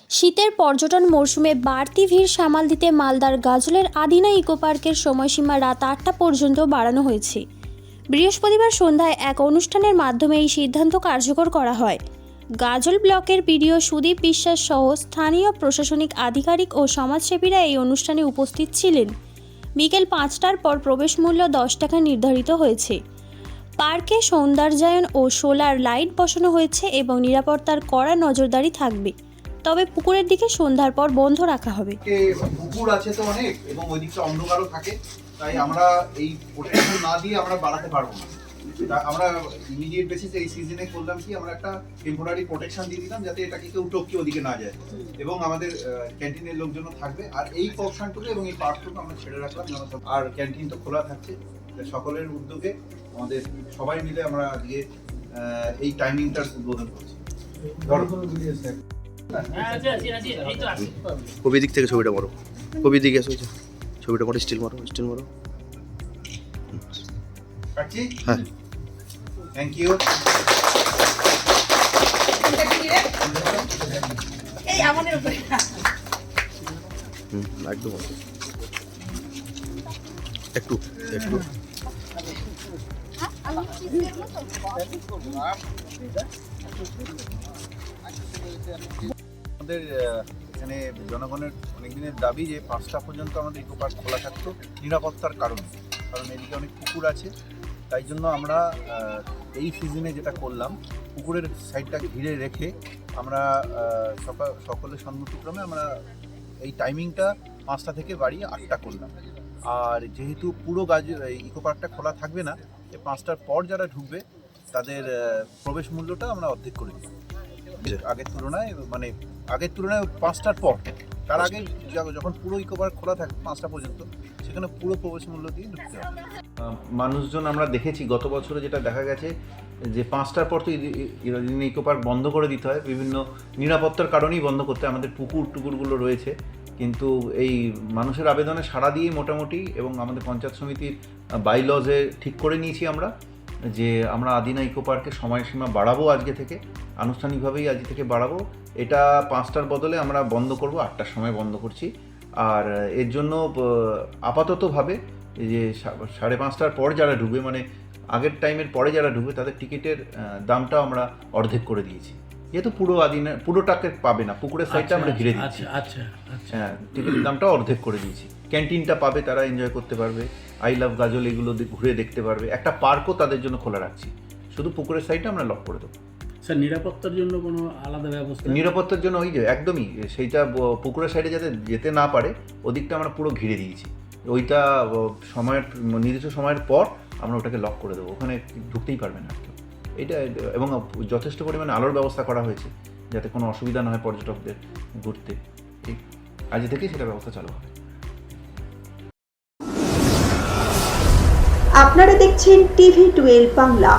শীতের পর্যটন মরশুমে বাড়তি ভিড় সামাল দিতে মালদার গাজলের আদিনা ইকো পার্কের সময়সীমা রাত ৮টা পর্যন্ত বাড়ানো হয়েছে। বৃহস্পতিবার সন্ধ্যায় এক অনুষ্ঠানের মাধ্যমে এই সিদ্ধান্ত কার্যকর করা হয়। গাজল ব্লকের বিডিও সুদীপ বিশ্বাস সহ স্থানীয় প্রশাসনিক আধিকারিক ও সমাজসেবীরা এই অনুষ্ঠানে উপস্থিত ছিলেন। বিকেল ৫টার পর প্রবেশ মূল্য ১০ টাকা নির্ধারিত হয়েছে। পার্কে সৌন্দর্যায়ন ও সোলার লাইট বসানো হয়েছে এবং নিরাপত্তার কড়া নজরদারি থাকবে। তবে পুকুরের দিকে সন্ধ্যার পর বন্ধ রাখা হবে। পুকুর আছে তো অনেক এবং ওই দিকটা অন্ধকারও থাকে, তাই আমরা এই প্রোটেকশন না দিয়ে আমরা বাড়াতে পারবো না। আমরা ইমিডিয়েট বেসিসে এই সিজনে করলাম কি, আমরা একটা টেম্পোরারি প্রোটেকশন দিয়ে দিলাম যাতে এটাকে কেউ টপকে ওদিকে না যায়, এবং আমাদের ক্যান্টিনের লোকজনও থাকবে। আর এই পোর্শনটুকু এবং এই পার্কটুকু আমরা ছেড়ে রাখলাম, আর ক্যান্টিন তো খোলা থাকছে। সকলের উদ্যোগে আমাদের সবাই মিলে আমরা আজকে এই টাইমিংটার উদ্বোধন করছি। কবি দিক থেকে ছবিটা মারো, কবি দিকে আসো, ছবিটা মারো, স্টিল মারো, স্টিল মারো। হ্যাঁ, থ্যাংক ইউ। একদম একটু একটু আমাদের এখানে জনগণের অনেকদিনের দাবি যে 5টা পর্যন্ত আমাদের ইকো পার্ক খোলা থাকতো নিরাপত্তার কারণ এদিকে অনেক পুকুর আছে। তাই জন্য আমরা এই সিজনে যেটা করলাম, পুকুরের সাইডটা ঘিরে রেখে আমরা সকলের সম্মতিক্রমে আমরা এই টাইমিংটা 5টা থেকে বাড়িয়ে 8টা করলাম। আর যেহেতু পুরো ইকো পার্কটা খোলা থাকবে না, 5টার পর যারা ঢুকবে তাদের প্রবেশ মূল্যটা আমরা অর্ধেক করে দিই আগের তুলনায়, মানে আগের তুলনায় 5টার পর। তার আগে যখন পুরো ইকো পার্ক খোলা থাকে 5টা পর্যন্ত, সেখানে পুরো প্রবেশ মূল্য দিয়ে ঢুকতে হবে। মানুষজন আমরা দেখেছি গত বছরে যেটা দেখা গেছে যে 5টার পর তো ইকো পার্ক বন্ধ করে দিতে হয়, বিভিন্ন নিরাপত্তার কারণেই বন্ধ করতে হয়। আমাদের পুকুরগুলো রয়েছে, কিন্তু এই মানুষের আবেদনে সাড়া দিয়ে মোটামুটি, এবং আমাদের পঞ্চায়েত সমিতির বাইলজে ঠিক করে নিয়েছি আমরা যে আমরা আদিনা ইকো পার্কের সময়সীমা বাড়াবো, আজকে থেকে আনুষ্ঠানিকভাবেই আজ থেকে বাড়াবো। এটা 5টার বদলে আমরা বন্ধ করব, 8টার সময় বন্ধ করছি। আর এর জন্য আপাততভাবে যে 5:30টার পর যারা ঢুকবে, মানে আগের টাইমের পরে যারা ঢুকবে, তাদের টিকিটের দামটাও আমরা অর্ধেক করে দিয়েছি। যেহেতু পুরোটাকে পাবে না, পুকুরের সাইডটা আমরা ঘিরে দিচ্ছি। হ্যাঁ, টিকিটের দামটা অর্ধেক করে দিয়েছি। ক্যান্টিনটা পাবে, তারা এনজয় করতে পারবে, আই লাভ গাজল এগুলো ঘুরে দেখতে পারবে। একটা পার্কও তাদের জন্য খোলা রাখছি, শুধু পুকুরের সাইডটা আমরা লক করে দেবো। স্যার, নিরাপত্তার জন্য কোনো আলাদা ব্যবস্থা? নিরাপত্তার জন্য ওই যে একদমই সেইটা পুকুরের সাইডে যাতে যেতে না পারে, ওদিকটা আমরা পুরো ঘিরে দিয়েছি। ওইটা নির্দিষ্ট সময়ের পর আমরা ওটাকে লক করে দেবো, ওখানে ঢুকতেই পারবে না কেউ। এটা এবং যথেষ্ট পরিমাণে আলোর ব্যবস্থা করা হয়েছে যাতে কোনো অসুবিধা না হয় পর্যটকদের ঘুরতে। আজ থেকেই সেটা ব্যবস্থা চালু হবে। আপনারা দেখছেন TV12 বাংলা।